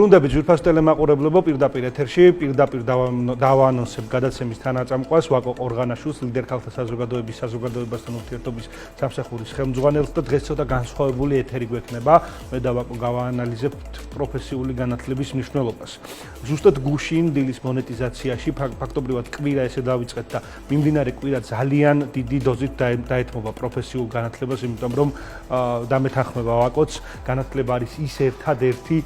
ბრუნდებით ძვირფას ტელემაყურებლებო პირდაპირ ეთერში, პირდაპირ დავაანონსებ გადაცემის თანაწამყვას ვაკო ყორღანაშვილს, ლიდერ ქალთა საზოგადოების საზოგადოებასთან ურთიერთობის სამსახურის ხელმძღვანელს და დღეს ცოტა განსხვავებული ეთერი გვექნება. მე და ვაკო გავაანალიზებთ პროფესიული განათლების მნიშვნელობას. ზუსტად გუშინ დილის მონეტიზაციაში ფაქტობრივად კვირა ესე დავიწყეთ და მიმდინარე კვირა ძალიან დიდი დოზით დაეთმობა პროფესიულ განათლებას, იმიტომ რომ დამეთანხმება ვაკოც, განათლება არის ის ერთადერთი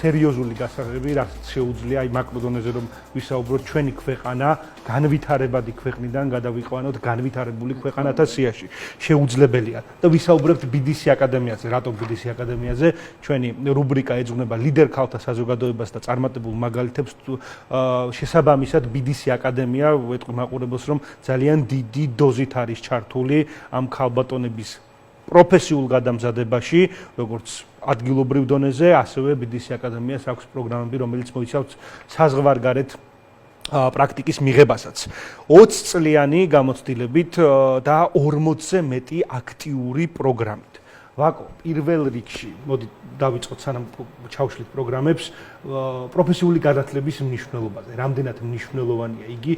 სერიოზული გასაღები, რაც შეუძლია აი მაკრო დონეზე რომ ვისაუბროთ ჩვენი ქვეყანა განვითარებადი ქვეყნიდან გადავიყვანოთ განვითარებული ქვეყანათა სიაში. შეუძლებელია და ვისაუბრებთ BDC აკადემიაზე. რატომ BDC აკადემიაზე? ჩვენი რუბრიკა ეძღვნება ლიდერ ქალთა საზოგადოებას და წარმატებულ მაგალითებს. შესაბამისად BDC აკადემია ვეტყვი მაყურებელს რომ ძალიან დიდი დოზით არის ჩართული ამ ქალბატონების პროფესიულ გადამზადებაში, როგორც ადგილობრივ დონეზე, ასევე BDC აკადემიას აქვს პროგრამები, რომელიც მოიცავს საზღვარგარეთ პრაქტიკის მიღებასაც. 20 წლიანი გამოცდილებით და 40-ზე მეტი აქტიური პროგრამით. ვაკო, პირველ რიგში, მოდი დავიწყოთ სანამ ჩავშლით პროგრამებს, პროფესიული განათლების მნიშვნელობაზე. რამდენად მნიშვნელოვანია იგი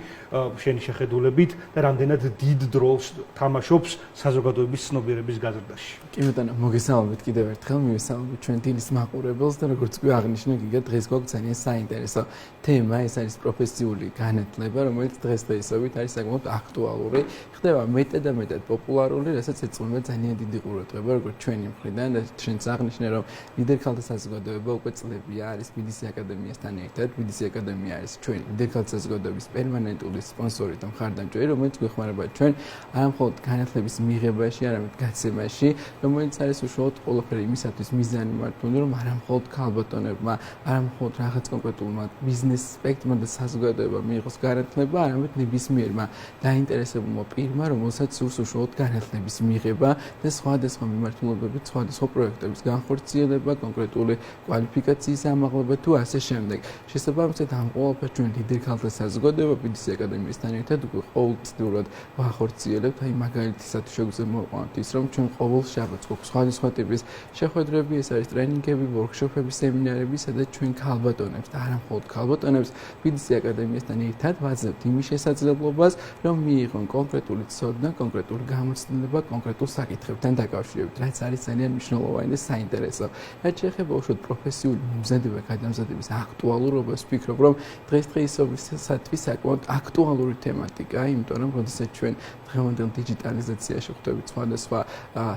შენი შეხედულებით და რამდენად დიდ დროს თამაშობს საზოგადოების ცნობიერების გაზრდაში. კი ბატონო, მოგესალმებით კიდევ ერთხელ, მივესალმებით ჩვენ დილის მაყურებელს და როგორც კი აღნიშნე, გიგა დღეს გვაქვს ძალიან საინტერესო თემა, ეს არის პროფესიული განათლება, რომელიც დღესდღეობით არის საკმაოდ აქტუალური, ხდება მეტად და მეტად პოპულარული, რასაც ეწმება ძალიან დიდი ყურადღება, როგორც ჩვენი მხრიდან და ჩვენც აღნიშნე, რომ ლიდერ ქალთა საზოგადოება უკვე წლებია არის BDC აკადემიასთან ერთად. BDC აკადემია არის ჩვენი ლიდერ ქალთა საზოგადოების პერმანენტული სპონსორი და მხარდამჭერი, რომელიც გვეხმარება ჩვენ არა მხოლოდ განათლების მიღებაში, არამედ გაცემაში, რომელიც არის უშუალოდ ყველაფერი იმისათვის მიზანი მართული, რომ არა მხოლოდ ქალბატონებმა, არა მხოლოდ რაღაც კონკრეტულმა ბიზნეს სპექტრმა და საზოგადოებამ მიიღოს განათლება, არამედ ნებისმიერმა დაინტერესებულმა პირმა, რომელსაც სურს უშუალოდ განათლების მიღება და სხვადასხვა მიმართულებებით, სხვადასხვა პროექტების განხორციელება, კონკრეტული კვალიფიკაციის ამაღლება თუ ასე შემდეგ. შესაბამისად, ამ ყველაფერს ჩვენ ლიდერ ქალთა საზოგადოება BDC აკადემიასთან ერთად ყოველწლიურად ვახორციელებთ. აი მაგალითისათვის შეგვიძლია მოვყვანოთ ის, რომ ჩვენ ყოველ შაბათს გვაქვს სხვადასხვა ტიპის შეხვედრები, ეს არის ტრენინგები, ვორქშოპები, სემინარები, სადაც ჩვენ ქალბატონებს და არა მხოლოდ ქალბატონებს BDC აკადემიასთან ერთად ვაძლევთ იმის შესაძლებლობას, რომ მიიღონ კონკრეტული ცოდნა, კონკრეტული გამოცდილება, კონკრეტულ საკითხებთან დაკავშირებით, რაც არის ძალიან მნიშვნელოვანი და საინტერესო. რაც შეეხება უშუალოდ პროფესიული მომზადება, გადამზადების აქტუალურობას, ვფიქრობ, რომ დღესდღეობისათვის საკმაოდ აქტუალური თემატიკაა, იმიტომ რომ როდესაც ჩვენ დღევანდელ დიჯიტალიზაციაში ხვდებით სხვადასხვა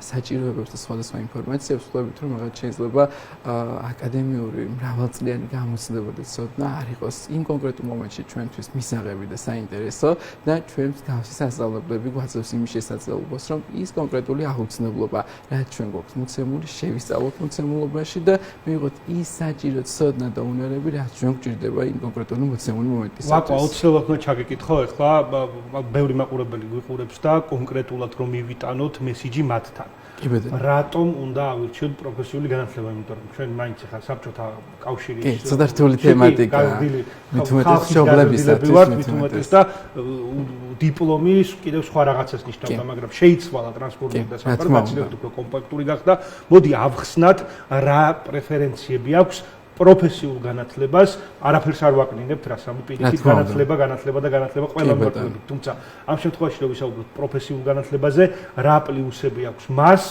საჭიროებებს და სხვადასხვა ინფორმაციებს, ხვდებით, რომ რაღაც შეიძლება აკადემიური მრავალწლიანი გამოცდილება და ცოდნა არ იყოს იმ კონკრეტულ მომენტში ჩვენთვის მისაღები და საინტერესო და ჩვენს გავსი სასწავლებლები გვაძლევს იმის შესაძლებლობას, რომ ის კონკრეტული აუცნებლობა, რაც ჩვენ გვაქვს მოცემული, შევისწავლოთ მოცემულობაში და მივიღოთ ის საჭირო ცოდნა და უნარები, რაც ჩვენ გვჭირდება იმ კონკრეტული მოცემული მომენტისათვის. ვაკო, აუცილებლად უნდა ჩაგეკითხო ახლა, ბევრი მაყურებელი გვიყურებს და კონკრეტულად რომ მივიტანოთ მესიჯი მათთან. კი ბატონო. რატომ უნდა ავირჩიოთ პროფესიული განათლება, იმიტომ რომ ჩვენ მაინც ახლა საბჭოთა კავშირის კი, ცოტა რთული თემატიკაა. მით უმეტეს მშობლებისათვის და დიპლომის კიდევ სხვა რაღაცას ნიშნავდა, მაგრამ შეიცვალა ტრანსფორმული და საფრთხე უფრო კომპაქტური გახდა. მოდი ავხსნათ რა პრეფერენციები აქვს პროფესიულ განათლებას, არაფერს არ ვაკნინებთ, რას ამი პირიქით განათლება ყველა მიმართულებით. თუმცა ამ შემთხვევაში რომ ვისაუბროთ პროფესიულ განათლებაზე, რა პლუსები აქვს მას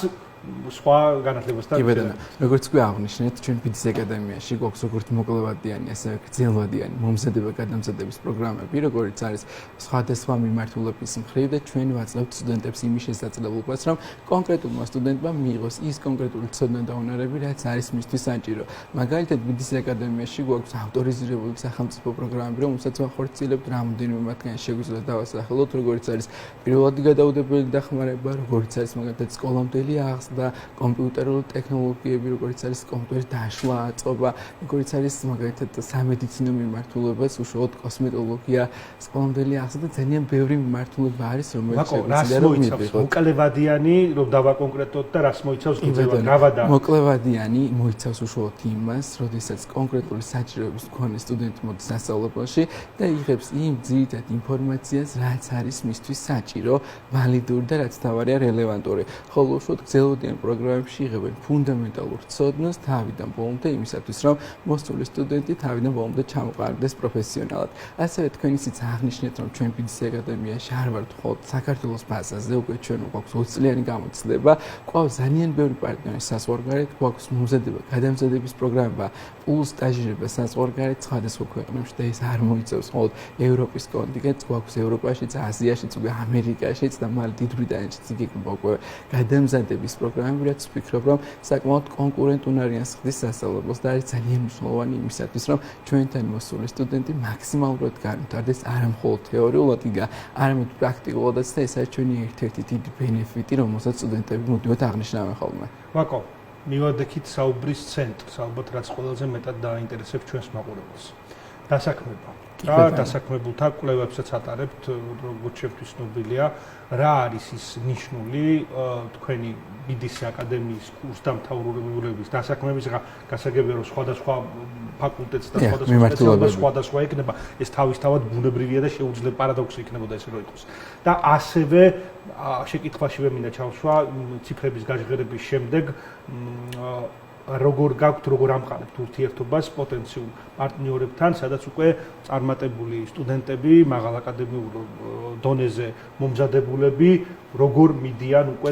სხვა განათლებასთან. კი ბატონო, როგორც კი აღნიშნეთ, ჩვენ BDC აკადემიაში გვაქვს როგორც მოკლევადიანი, ასევე გრძელვადიანი მომზადება გადამზადების პროგრამები, როგორც არის სხვადასხვა მიმართულების მხრივ და ჩვენ ვაძლევთ სტუდენტებს იმის შესაძლებლობას, რომ კონკრეტულმა სტუდენტმა მიიღოს ის კონკრეტული ცოდნა და უნარები, რაც არის მისთვის საჭირო. მაგალითად, BDC აკადემიაში გვაქვს ავტორიზირებული სახელმწიფო პროგრამები, რომელსაც ვახორციელებთ, რამდენიმე მათგან შეგვიძლია დავასახელოთ, როგორც არის პირველადი გადაუდებელი დახმარება, როგორც არის მაგალითად სკოლამდელი აღზრდა და კომპიუტერული ტექნოლოგიები, როგორც არის კომპიუტერის დაშლა, აწყობა, როგორც არის მაგალითად სამედიცინო მიმართულებას, უშუალოდ კოსმეტოლოგია, სკოლამდელი აღზრდა და ძალიან ბევრი მიმართულება არის, რომელიც შეგვიძლია რომ მივიღოთ. მოკლევადიანი, რომ დავაკონკრეტოთ და რას მოიცავს გრძელვადიანი? მოკლევადიანი მოიცავს უშუალოდ იმას, როდესაც კონკრეტული საჭიროების მქონე სტუდენტი მოდის სასწავლებელში და იღებს იმ ძირითად ინფორმაციას, რაც არის მისთვის საჭირო, ვალიდური და რაც თავარია რელევანტური. ხოლო უშუალოდ გრძელვადიანი გამოდიან პროგრამებში იღებენ ფუნდამენტალურ ცოდნას თავიდან ბოლომდე იმისათვის, რომ მოსწავლე სტუდენტი თავიდან ბოლომდე ჩამოყალიბდეს პროფესიონალად. ასევე თქვენ ისიც აღნიშნეთ, რომ ჩვენ BDC აკადემიაში არ ვართ მხოლოდ საქართველოს ბაზაზე, უკვე ჩვენ გვაქვს 20 წლიანი გამოცდილება, გვაქვს ძალიან ბევრი პარტნიორი საზღვარგარეთ, გვაქვს მომზადება, გადამზადების პროგრამა, პლუს სტაჟირება საზღვარგარეთ სხვადასხვა ქვეყნებში და ეს არ მოიცავს მხოლოდ ევროპის კონტინენტს, გვაქვს ევროპაშიც, აზიაშიც, უკვე ამერიკაშიც და მალე დიდ ბრიტანეთშიც იქნება უკვე გადამზადების პროგრამები, რაც ვფიქრობ, რომ საკმაოდ კონკურენტუნარიან ხდის სასწავლებელს და არის ძალიან მნიშვნელოვანი იმისათვის, რომ ჩვენთან მოსული სტუდენტი მაქსიმალურად განვითარდეს არა მხოლოდ თეორიულად, არამედ პრაქტიკულადაც და ეს არის ჩვენი ერთ-ერთი დიდი ბენეფიტი, რომელსაც სტუდენტები მუდმივად აღნიშნავენ ხოლმე. ვაკო, მივადექით საუბრის ცენტრს, ალბათ რაც ყველაზე მეტად დაინტერესებს ჩვენს მაყურებელს. დასაქმება. და დასაქმებულთა კვლევებსაც ატარებთ, როგორც შევთვის ცნობილია, რა არის ის ნიშნული თქვენი BDC აკადემიის კურსდამთავრებულების დასაქმების გასაგებია რომ სხვადასხვა ფაკულტეტს და სხვადასხვა იქნება, ეს თავისთავად ბუნებრივია და შეუძლებელი პარადოქსი იქნებოდა ესე რომ იყოს. და ასევე შეკითხვაშივე მინდა ჩავშვა ციფრების გაჟღერების შემდეგ როგორ გაქვთ, როგორ ამყარებთ ურთიერთობას პოტენციურ პარტნიორებთან, სადაც უკვე წარმატებული სტუდენტები, მაღალ აკადემიურ დონეზე მომზადებულები, როგორ მიდიან უკვე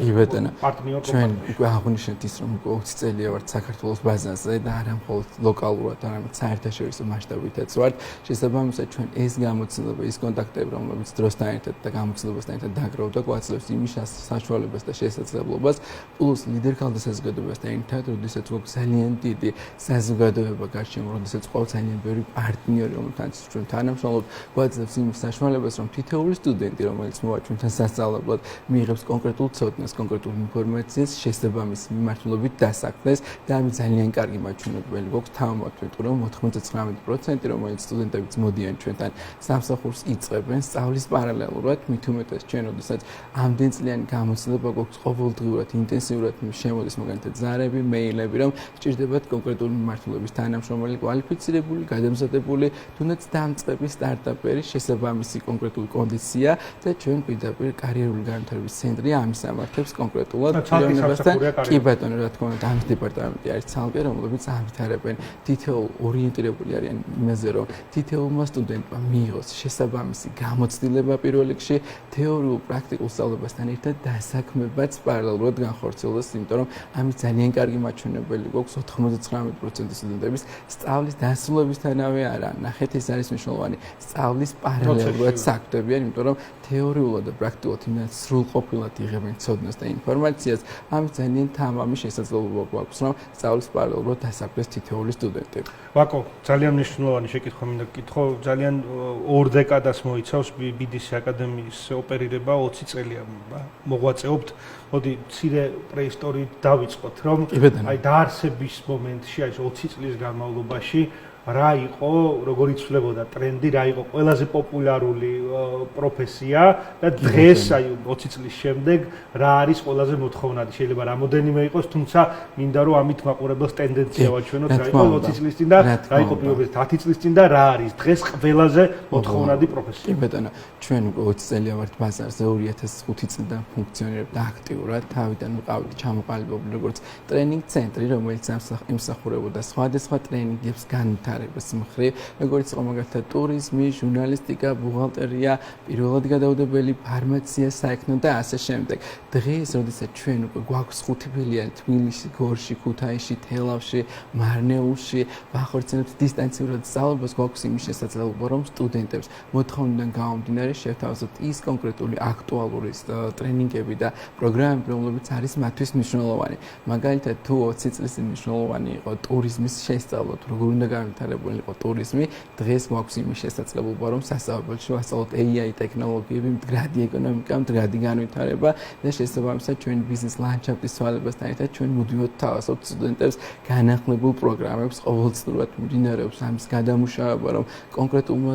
პარტნიორ კომპანიაში. ჩვენ უკვე აღნიშნეთ ის, რომ უკვე 20 წელია ვართ საქართველოს ბაზაზე და არა მხოლოდ ლოკალურად, არამედ საერთაშორისო მასშტაბითაც ვართ. შესაბამისად, ჩვენ ეს გამოცდილება, ის კონტაქტები, რომლებიც დროსთან ერთად და გამოცდილებასთან ერთად დაგროვდა, გვაძლევს იმის საშუალებას და შესაძლებლობას, პლუს ლიდერ ქალთა საზოგადოებასთან ერთად, როდესაც ძალიან დიდი საზოგადოება გარშემო, როდესაც ყავს ძალიან ბევრი პარტნიორი, რომელთანაც ჩვენ თანამშრომლობთ, გვაძლევს იმის საშუალებას, რომ თითოეული სტუდენტი, რომელიც მოვა ჩვენთან სასწავლებლად, მიიღებს კონკრეტულ ცოდნას, კონკრეტულ ინფორმაციას, შესაბამის მიმართულებით დასაქმდეს და ამით ძალიან კარგი მაჩვენებელი გვაქვს თავმოყრით, რომ 99%, რომელიც სტუდენტებიც მოდიან ჩვენთან სამსახურს იწყებენ სწავლის პარალელურად, მით უმეტეს ჩვენ, როდესაც ამდენ წლიანი გამოცდილება გვაქვს ყოველდღიურად, ინტენსიურად შემოდის მაგალითად ზარები, მეილები, რომ სჭირდებათ კონკრეტული მიმართულების თანამშრომელი, კვალიფიცირებული, გადამზადებული, თუნდაც დამწყები სტარტაპერი, შესაბამისი კონკრეტული კონდიცია და ჩვენ პირდაპირ კარიერული განვითარების ცენტრი ამის ამართებს კონკრეტულად პიროვნებასთან. კი ბატონო, რა თქმა უნდა, ამის დეპარტამენტი არის ცალკე, რომლებიც ამვითარებენ თითოეულ ორიენტირებული არიან იმაზე, რომ თითოეულმა სტუდენტმა მიიღოს შესაბამისი გამოცდილება პირველ რიგში, თეორიულ პრაქტიკულ სწავლებასთან ერთად დასაქმებაც პარალელურად განხორციელდეს, იმიტომ რომ ამის ძალიან კარგი მაჩვენებელი გვაქვს 99% სტუდენტების სწავლის დასრულებისთანავე არა. ნახეთ, ეს არის მნიშვნელოვანი. სწავლის პარალელურად საქმდებიან, იმიტომ რომ თეორიულად და პრაქტიკულად იმდენად სრულყოფილად იღებენ ცოდნას და ინფორმაციას, ამის ძალიან თამამი შესაძლებლობა გვაქვს, რომ სწავლის პარალელურად დასაქმდეს თითოეული სტუდენტი. ვაკო, ძალიან მნიშვნელოვანი შეკითხვა მინდა გკითხო, ძალიან 2 დეკადას მოიცავს BDC აკადემიის ოპერირება, 20 წელია მოღვაწეობთ. მოდი, მცირე პრეისტორიით დავიწყოთ, რომ აი დაარსების მომენტში, აი 20 წლის განმავლობაში რა იყო, როგორ იცვლებოდა ტრენდი, რა იყო ყველაზე პოპულარული პროფესია და დღეს აი 20 წლის შემდეგ რა არის ყველაზე მოთხოვნადი. შეიძლება რამოდენიმე იყოს, თუმცა მინდა რომ ამით მაყურებელს ტენდენცია ვაჩვენოთ, რა იყო 20 წლის წინ და რა იყო პირველ 10 წლის წინ და რა არის დღეს ყველაზე მოთხოვნადი პროფესია. კი ბატონო, ჩვენ უკვე 20 წელია ვართ ბაზარზე, 2005 წლიდან ფუნქციონირებდა აქტიურად, თავიდან ვიყავით ჩამოყალიბებული როგორც ტრენინგ ცენტრი, რომელიც ემსახურებოდა სხვადასხვა ტრენინგებს განვითარებას მხრივ, როგორც იყო მაგალითად ტურიზმი, ჟურნალისტიკა, ბუღალტერია, პირველად გადაუდებელი ფარმაცია, საექნო და ასე შემდეგ. დღეს, როდესაც ჩვენ უკვე გვაქვს 5 ფილიალი თბილისში, გორში, ქუთაისში, თელავში, მარნეულში, ვახორციელებთ დისტანციურად სწავლებას, გვაქვს იმის შესაძლებლობა, რომ სტუდენტებს მოთხოვნიდან გამომდინარე შევთავაზოთ ის კონკრეტული აქტუალური ტრენინგები და პროგრამები, რომლებიც არის მათთვის მნიშვნელოვანი. მაგალითად, თუ 20 წლის წინ მნიშვნელოვანი იყო ტურიზმის შესწავლა, როგორ უნდა განვითარებული იყო ტურიზმი, დღეს გვაქვს იმის შესაძლებლობა, რომ სასწავლებელში ვასწავლოთ AI ტექნოლოგიები, მდგრადი ეკონომიკა, მდგრადი განვითარება და შესაბამისად ჩვენი ბიზნეს ლანდშაფტის ცვალებასთან ერთად ჩვენ მუდმივად თავაზობთ სტუდენტებს განახლებულ პროგრამებს, ყოველწლიურად მიმდინარეობს ამის გადამუშავება, რომ კონკრეტულმა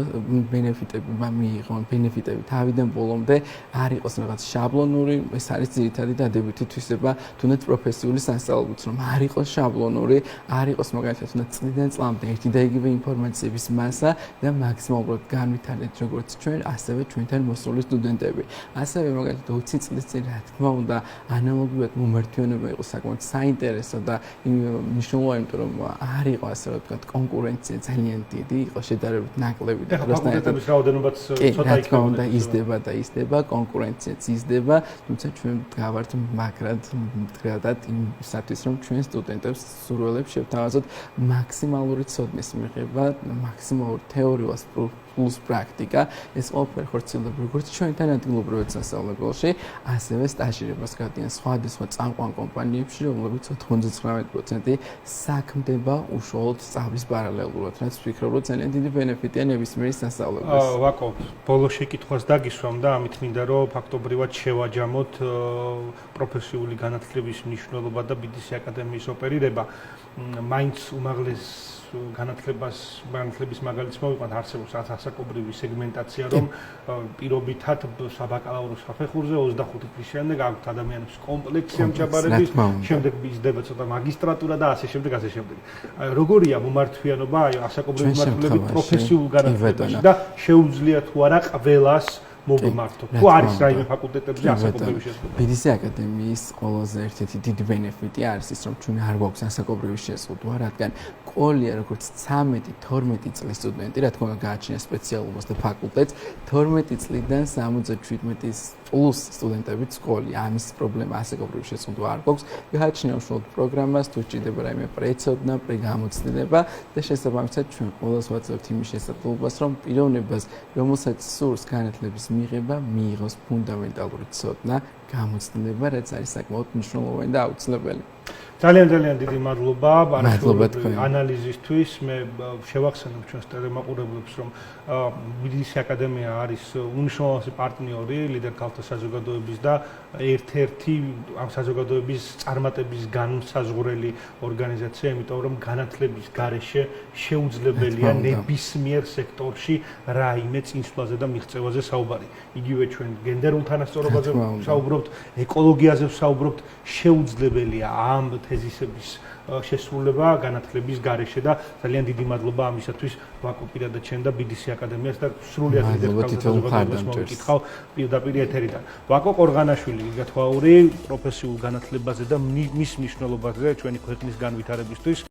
ბენეფიტებმა მიიღონ ბენეფიტები თავიდან ბოლომდე არ იყოს რაღაც შაბლონური, ეს არის ძირითადი დადებითი თვისება, თუნდაც პროფესიული სასწავლებლიც, რომ არ იყოს შაბლონური, არ იყოს მაგალითად თუნდაც წლიდან წლამდე ერთი და იგივე ინფორმაციების მასა და მაქსიმალურად განვითარეთ როგორც ჩვენ, ასევე ჩვენთან მოსული სტუდენტები. ასევე მაგალითად 20 წლის წინ რა თქმა უნდა ანალოგიურად მომართვიანება იყო საკმაოდ საინტერესო და მნიშვნელოვანი, იმიტომ რომ არ იყო ასე რა ვთქვათ კონკურენცია ძალიან დიდი, იყო შედარებით ნაკლები და ფაკულტეტების რაოდენობაც ცოტა რა თქმა უნდა იზრდება და იზრდება, კონკურენციაც იზრდება, თუმცა ჩვენ გავართ მაგრად მდგრადად იმისათვის რომ ჩვენ სტუდენტებს სურვილებს შევთავაზოთ მაქსიმალური ცოდნის მიღება, მაქსიმალური თეორიას plus პრაქტიკა, ეს ყველაფერი ხორციელდება როგორც ჩვენთან ადგილობრივ სასწავლებელში, ასევე სტაჟირებას გადიან სხვადასხვა წამყვან კომპანიებში, რომლებიც 99% საქმდება უშუალოდ სწავლის პარალელურად, რაც ვფიქრობ, რომ ძალიან დიდი ბენეფიტია ნებისმიერი სასწავლებელს. ვაკო, ბოლოს შეკითხვას დაგისვამ და ამით მინდა რომ ფაქტობრივად შევაჯამოთ პროფესიული განათლების მნიშვნელობა და BDC აკადემიის ოპერირება. მაინც უმაღლეს განათლების მაგალითს მოვიყვანთ, არსებობს ასაკობრივი სეგმენტაცია, რომ პირობითად საბაკალავრო საფეხურზე 25 წლის შემდეგ აქვთ ადამიანებს კომპლექსი ამ ჩაბარების, შემდეგ იზრდება ცოტა მაგისტრატურა და ასე შემდეგ, ასე შემდეგ. როგორია მომართვიანობა აი ასაკობრივი მიმართულებით პროფესიულ განათლებაში და შეუძლია თუ არა ყველას მოგმართო. თუ არის რაიმე ფაკულტეტებზე ასაკობრივი შეზღუდვა. BDC აკადემიის ყველაზე ერთ-ერთი დიდი ბენეფიტი არის ის, რომ ჩვენ არ გვაქვს ასაკობრივი შეზღუდვა, რადგან ყოლია როგორც 13-12 წლის სტუდენტი, რა თქმა უნდა გააჩნია სპეციალობას და ფაკულტეტს, 12 წლიდან 77 პლუს სტუდენტებიც ყოლია. ამის პრობლემა ასაკობრივი შეზღუდვა არ გვაქვს. გააჩნია უშუალოდ პროგრამას, თუ ჭირდება რაიმე პრეცოდნა, პრეგამოცდილება და შესაბამისად ჩვენ ყველას ვაძლევთ იმის შესაძლებლობას, რომ პიროვნებას, რომელსაც სურს განათლების მიღება, მიიღოს ფუნდამენტალური ცოდნა, გამოცდილება, რაც არის საკმაოდ მნიშვნელოვანი და აუცილებელი. ძალიან დიდი მადლობა ანალიზისთვის. მე შევახსენებ ჩვენს ტელემაყურებლებს, რომ BDC აკადემია არის უნიშნულოვანი პარტნიორი ლიდერ ქალთა საზოგადოების და ერთ-ერთი ამ საზოგადოების წარმატების განმსაზღვრელი ორგანიზაცია, იმიტომ რომ განათლების გარეშე შეუძლებელია ნებისმიერ სექტორში რაიმე წინსვლაზე და მიღწევაზე საუბარი. იგივე ჩვენ გენდერულ თანასწორობაზე ვსაუბრობთ, ეკოლოგიაზე ვსაუბრობთ, შეუძლებელია ამ თეზისების შესრულება განათლების გარეშე და ძალიან დიდი მადლობა ამისათვის ვაკო პირადად შენ და BDC აკადემიას და სრულიად საზოგადოებას მოვიკითხავ პირდაპირ ეთერიდან. ვაკო ყორღანაშვილი გათვალაური პროფესიულ განათლებაზე და მის მნიშვნელობაზე ჩვენი ქვეყნის განვითარებისთვის.